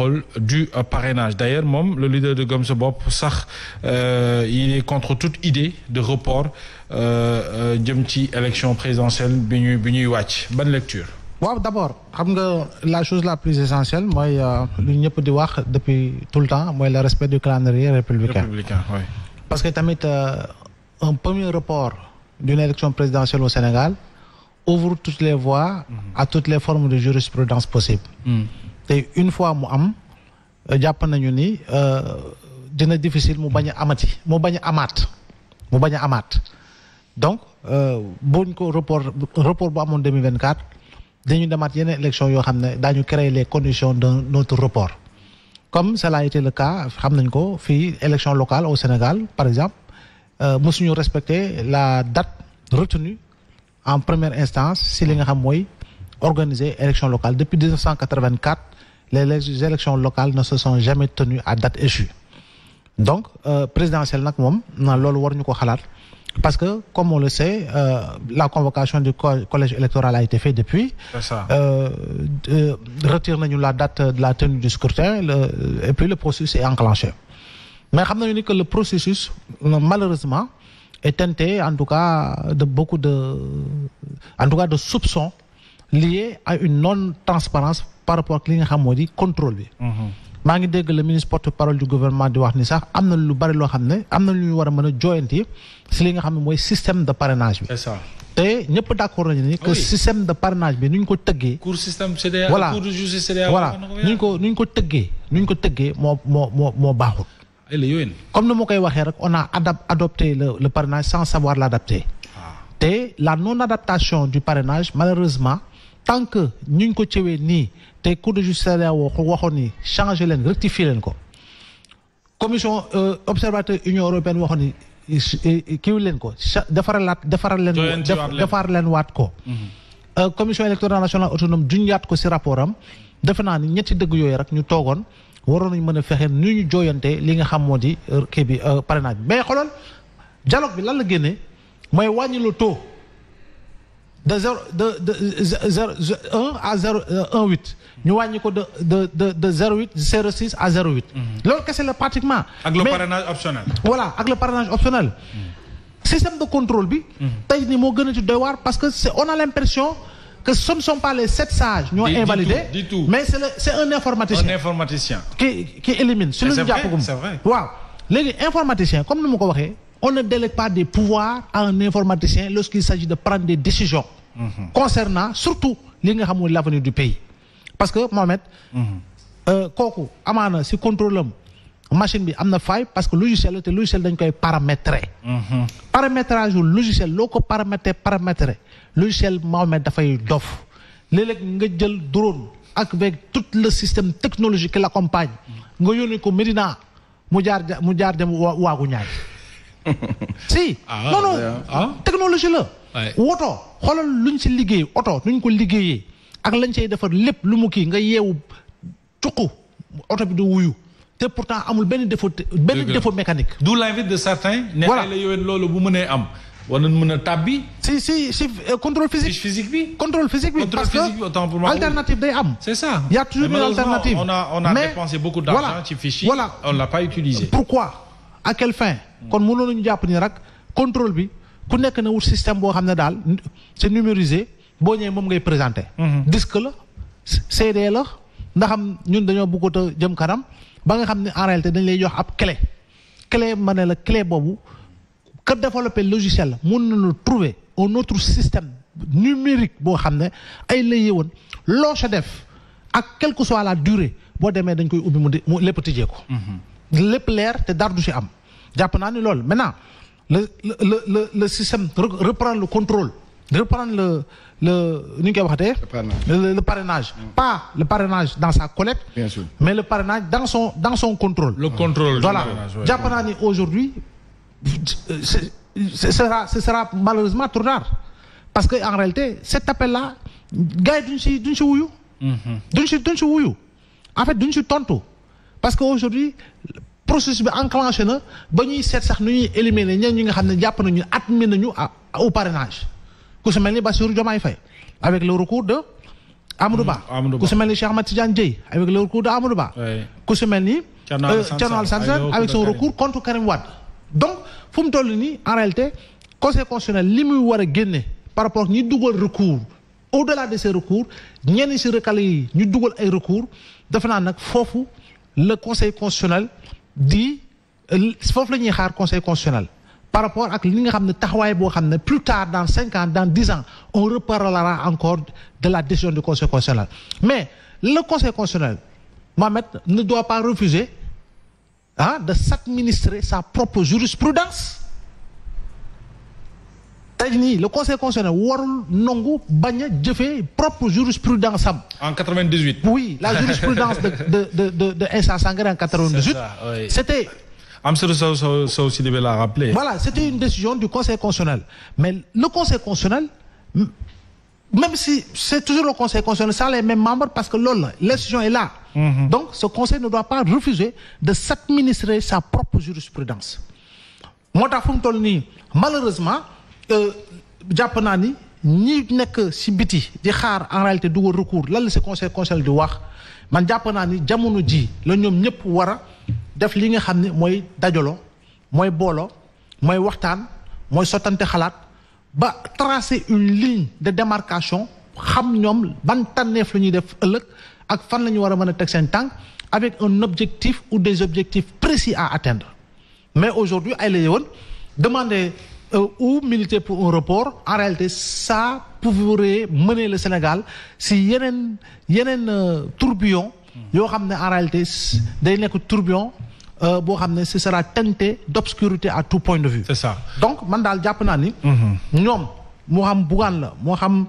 contrôle du parrainage. D'ailleurs moom le leader de Gëm Sa Bopp sax il est contre toute idée de report jëm ci élection présidentielle bi ñuy wàcc. Ban lecture. waaw d'abord xam nga la chose la plus essentielle mooy lu ñëpp di wax depuis tout le temps mooy le respect du calendrier républicain. Oui. Parce que tamit un premier report d'une élection présidentielle au Sénégal ouvre toutes les voies à toutes les formes de jurisprudence possibles. te une fois mu am jàpp nañu ni dina difficile mu bañ a amaat donc buñ ko report bu amoon 2024 dañu demaat yeneen élection yoo xam ne daañu créer les conditions d'un autre report comme cela a été le cas xam nañ ko fii élection locale au Sénégal par exemple mosuñu respecter la date retenue en première instance si li nga xam mooy organiser élection locale depuis 1984 les élections locales ne se sont jamais tenues à date échue donc présidentielle nag moom loolu waruñu ko xalaat parce que comme on le sait la convocation du collège électoral a été faite depuis. C'est ça. Retire nañu la date de la tenue du scrutin et puis le processus est enclenché mais xam nañu ni que le processus malheureusement est teinté en tout cas de soupçons liés à une non-transparence par rapport ak li nga xam moo di contrôle bi. maa ngi dégg le ministre porte-parole du gouvernement di wax ni sax am na lu bari loo xam ne am na lu ñu war a mën a joyanti si li nga xam ne mooy système de parrainage bi. C'est ça. te ñëpp d'accord nañu ni que système de parrainage bi nu ñu ko tëggee. cour système CEDEAO. voilà cour de justice CEDEAO. voilà nu ñu ko tëggee moo baaxul. comme ni ma koy waxee rek on a adopté le parrainage sans savoir l'adapter. te la non-adaptation du parrainage malheureusement tant que ñu ngi ko cëwee nii te cour de justice CEDEAO waxoon ni changer leen rectifier leen ko commission observateur union européenne waxoon ni kiiwul leen ko defaral leen waat ko commission électorale nationale autonome junjaat ko ci rapport am defe naa ni ñetti dëgg yooyu rek ñu toogoon waroon nañu mën a fexe nu ñu jooyante li nga xam moo di kii bi parrainage bi mais xoolal dialogue bi lan la génnee mooy wàññi le taux de 1 à 0,8 ñu wàññi ko de 0,6 à 0,8. loolu kese la pratiquement. ak le parrainage optionnel. voilà ak le parrainage optionnel. système de contrôle bi. tey ni moo gën a ci doy waar parce que on a l'impression que ce ne sont pas les 7 sages. ñoo invalidé mais c'est un informaticien. un informaticien. qui élimine. c'est vrai. waaw léegi informaticien comme ni ma ko waxee. On ne délègue pas des pouvoirs à un informaticien lorsqu'il s'agit de prendre des décisions concernant surtout li nga xam mooy l'avenir du pays parce que Mohamed kooku amaana si contrôle am machine bi am na faille parce que logiciel la te logiciel dañ koy paramétrer paramétrage yu logiciel loo ko paramétrer logiciel Mohamed dafay dof léeg-léeg nga jël drone avec tout le système technologique qui l'accompagne nga yónni ko Médina mu jaar dem waagu ñaay si non technologie la woto xoolal luñ ci liggéey oto nuñ ko liggéeyee ak lañ cay defar lépp lu mu kii nga yeewu cuqu oto bi du wuyu te pourtant amul benn défaut mécanique. D'où l'invite de certains. voilà ne xëy na yow loolu bu mënee am. war nañ mën a tàbbi. si contrôle physique. physique bi. contrôle physique bi parce que alternative day am. c'est ça. Il y a toujours une alternative. on a dépensé beaucoup d'argent ci fichier. voilà on l'a pas utilisé. pourquoi à quelle fin. kon mënoon nañu jàpp ni rek contrôle bi ku nekk na wut système boo xam ne daal c'est numérisé boo ñëwee moom ngay présenter. disque la CD la ndax am ñun dañoo bëggoon a jëm kanam ba nga xam ne en réalité dañ lay jox ab clé ma ne la clé boobu que développer logiciel la mën nañu trouver un autre système numérique boo xam ne ay la yëwoon loo sa def ak quelle que soit la durée boo demee dañ koy ubbi mu lépp tijjee ko. lépp leer te dara du ci am. jàpp naa ni loolu maintenant le système reprend le contrôle reprend le ni ñu koy waxatee. le parrainage. pas le parrainage dans sa collecte. Bien sûr. mais le parrainage dans son contrôle. le contrôle. voilà jàpp naa ni aujourd'hui ce sera malheureusement trop tard parce que en réalité cet appel là gars yi duñ ci wuyu. duñ ci wuyu en fait duñ ci tontu parce que aujourd'hui processus bi enclenché na ba ñuy seet sax nu ñuy éliminer ñenn ñi nga xam ne jàpp nañu admis nañu au parrainage ku si mel ni Bassirou Diomaye Faye avec le recours de Amadou Ba ku si mel ni Cheikh Ahmed Tidiane Dièye avec le recours de Amadou Ba ku si mel ni Thierno Alassane Sall avec son recours contre Karim Wade donc fu mu toll nii en réalité conseil constitutionnel li muy war a génne par rapport ñi dugal recours au-delà de ces recours ñenn si recalé yi ñu dugal ay recours dafa naa nag foofu le conseil constitutionnel di foofu la ñuy xaar conseil constitutionnel par rapport ak li nga xam ne taxawaay boo xam ne plus tard dans 5 ans dans 10 ans on reparlera encore de la décision du conseil constitutionnel mais le conseil constitutionnel Mohamed ne doit pas refuser de s'administrer sa propre jurisprudence tey nii le conseil constitutionnel warul nangu bañ a jëfee propre jurisprudence am. En 98. Oui, la jurisprudence de Insa Sangaré en 98. C'était. Amsatou Sow Sidibé l'a rappelé. Voilà, c'était une décision du conseil constitutionnel. Mais le conseil constitutionnel, même si c'est toujours le conseil constitutionnel, ça les mêmes membres parce que l'institution est là. Donc ce conseil ne doit pas refuser de s'administrer sa propre jurisprudence. moo tax fu mu toll nii malheureusement jàpp naa ni ñi nekk si biti di xaar en réalité dugal recours lan la si conseil constitutionnel di wax man jàpp naa ni jamono ji la ñoom ñëpp war a def li nga xam ne mooy dajaloo mooy booloo mooy waxtaan mooy sottante xalaat ba tracer une ligne de démarcation xam ñoom ban tànneef la ñuy def ëllëg ak fan la ñu war a mën a teg seen tànk avec un objectif ou des objectifs précis à atteindre mais aujourd'hui ay la yowoon demander ou militer pour un report en réalité ça pourrait mener le Sénégal si yeneen tourbillon yoo xam ne en réalité day nekk tourbillon boo xam ne ce sera teinté d'obscurité à tout point de vue. C'est ça. Donc man daal jàpp naa ni. ñoom moo xam Bougane la moo xam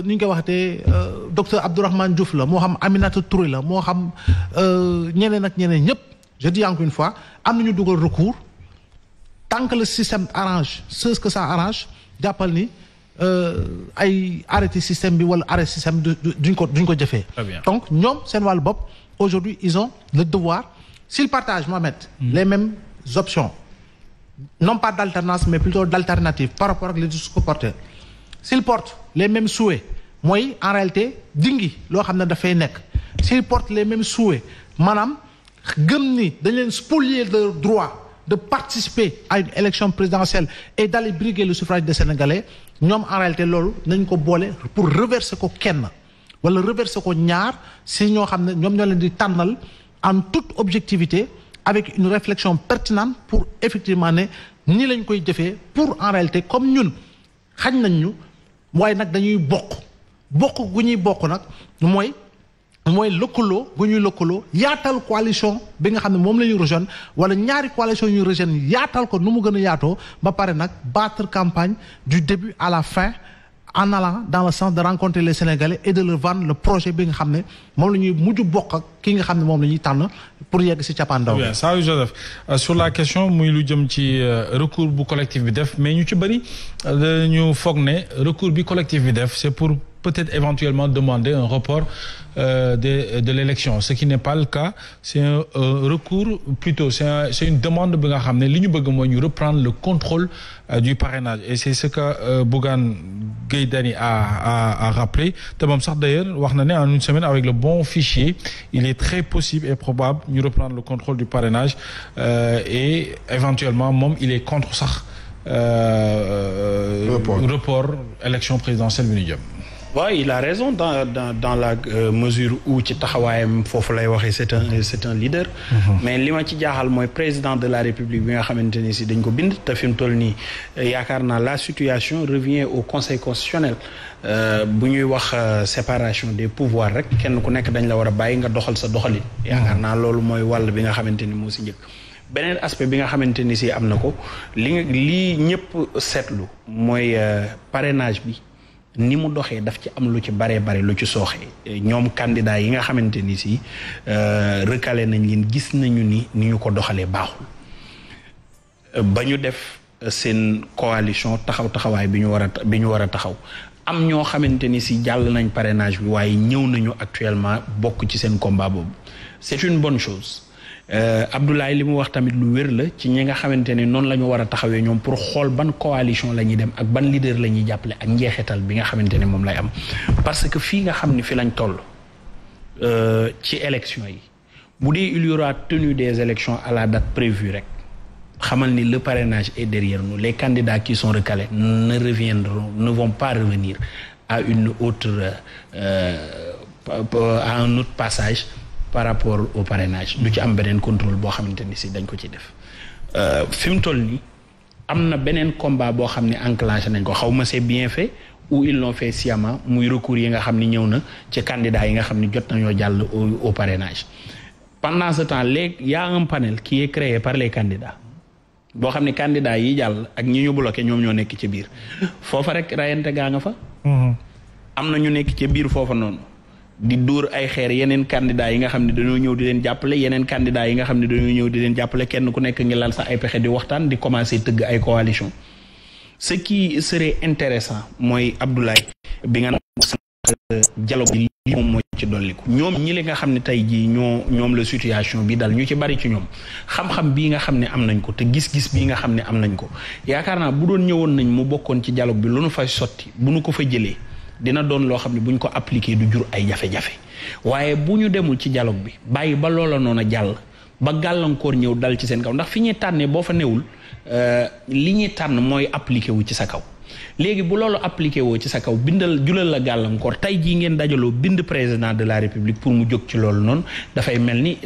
ni ñu koy waxatee docteur Abdourahmane Diouf la moo xam Aminata Touré la moo xam ñeneen ak ñeneen ñëpp je dis encore une fois am nañu dugal recours tant que le système arrange ce que ça arrange jàppal ni ay arrêté système bi wala arrêté système duñ ko jëfee. Donc ñoom seen wàllu bopp aujourd'hui ils ont le devoir s'ils partagent Mohamed les mêmes options non pas d'alternance mais plutôt d'alternative par rapport ak les discours portés s'ils portent les mêmes souhaits mooy en réalité dingi loo xam ne dafay nekk s'ils portent les mêmes souhaits maanaam gëm ni dañ leen spolier leur droit de participer à une élection présidentielle et d'aller briguer le suffrage des Sénégalais ñoom en réalité loolu nañ ko boole pour reverser ko kenn wala reverser ko ñaar si ñoo xam ne ñoom ñoo leen di tànnal en toute objectivité avec une réflexion pertinente pour effectivement ne nii lañ koy jëfee pour en réalité comme ñun xañ nañ ñu waaye nag dañuy bokk gu ñuy bokk nag mooy lëkkaloo gu ñuy lëkkaloo yaatal coalition bi nga xam ne moom la ñuy rejoindre wala ñaari coalition yu rejoindre yaatal ko nu mu gën a yaatoo ba pare nag battre campagne du début à la fin en allant dans le sens de rencontrer les Sénégalais et de leur vendre le projet bi nga xam ne moom la ñuy mujj bokk ak ki nga xam ne moom la ñuy tànn pour yegg ci cappaandaw. Bien ça Joseph sur la question muy lu jëm ci recours bu collectif bi def mais ñu ci bëri dañu foog ne recours bi collectif bi def c'est pour peut-être éventuellement demander un report de l'élection ce qui n'est pas le cas c'est un recours plutôt c'est une demande bi nga xam ne li ñu bëgg mooy ñu reprendre le contrôle du parrainage et c'est ce que Bougane Gueye Dany a rappelé te moom sax d'ailleurs wax na ne en une semaine avec le bon fichier il est très possible et probable ñu reprendre le contrôle du parrainage et éventuellement moom il est contre sax report élection présidentielle bi ñu jëm. Ouais, il a raison dans la mesure où ci taxawaayam foofu lay waxee c'est un leader. Mais li ma ci jaaxal mooy président de la République bi nga xamante ni si dañ ko bind te fi mu toll nii yaakaar naa la situation revient au Conseil constitutionnel bu ñuy wax séparation des pouvoirs rek kenn ku nekk dañ la war a bàyyi nga doxal sa doxalin. yaakaar naa loolu mooy wàll bi nga xamante ni moo si njëkk. beneen aspect bi nga xamante ni si am na ko lii ñëpp seetlu mooy parrainage bi. ni mu doxee daf ci am lu ci bare lu ci sooxee ñoom candidat yi nga xamante ni si recalé nañ leen gis nañu ni ñu ko doxalee baaxul ba ñu def seen coalition taxawaay bi ñu war a taxaw am ñoo xamante ni si jàll nañ parrainage bi waaye ñëw nañu actuellement bokk ci seen combat boobu c'est une bonne chose Abdoulaye li mu wax tamit lu wér la ci ñi nga xamante ne noonu la ñu war a taxawee ñoom pour xool ban coalition la ñuy dem ak ban leader la ñuy jàppale ak njeexital bi nga xamante ne moom lay am parce que fii nga xam ni fi lañ toll ci élection yi bu dee il y aura tenue des élections à la date prévue rek xamal ni le parrainage est derrière nous les candidats qui sont recalés ne vont pas revenir à une autre à un autre passage par rapport au parrainage du ci am beneen contrôle boo xamante ni si dañ ko ci def fi mu toll nii am na beneen combat boo xam ne enclenché nañ ko xaw ma c'est bien fait ou ils l'ont fait sciemment muy recours yi nga xam ni ñëw na ci candidats yi nga xam ni jot nañoo jàll au parrainage pendant ce temps léegi y a un panel qui est créé par les candidats boo xam ne candidats yi jàll ak ñi ñu bloqué ñoom ñoo nekk ci biir foofa rek rayante gaa nga fa am na ñu nekk ci biir foofa noonu di dóor ay xeer yeneen candidats yi nga xam ne dañoo ñëw di leen jàppale yeneen candidats yi nga xam ne dañoo ñëw di leen jàppale kenn ku nekk ngi lal sa ay pexe di waxtaan di commencer tëgg ay coalition ce qui serait intéressant mooy Abdoulaye bi nga dialogue bi lii moom moo ci dolliku ñoom ñi li nga xam ne tey jii ñoom la situation bi dal ñu ci bari ci ñoom xam-xam bii nga xam ne am nañ ko te gis-gis bii nga xam ne am nañ ko yaakaar naa bu doon ñëwoon nañ mu bokkoon ci dialogue bi lu nu fay sotti bu nu ko fa jëlee dina doon loo xam ne bu ñu ko appliqué du jur ay jafe-jafe waaye bu ñu demul ci dialogue bi bàyyi ba loola noonu a jàll ba gàllankoor ñëw dal ci seen kaw ndax fi ñuy tànnee boo fa newul li ñuy tànn mooy appliqué wu ci sa kaw léegi bu loolu appliqué woo ci sa kaw julal la gàllankoor tey jii ngeen dajaloo bind président de la république pour mu jóg ci loolu noonu dafay mel ni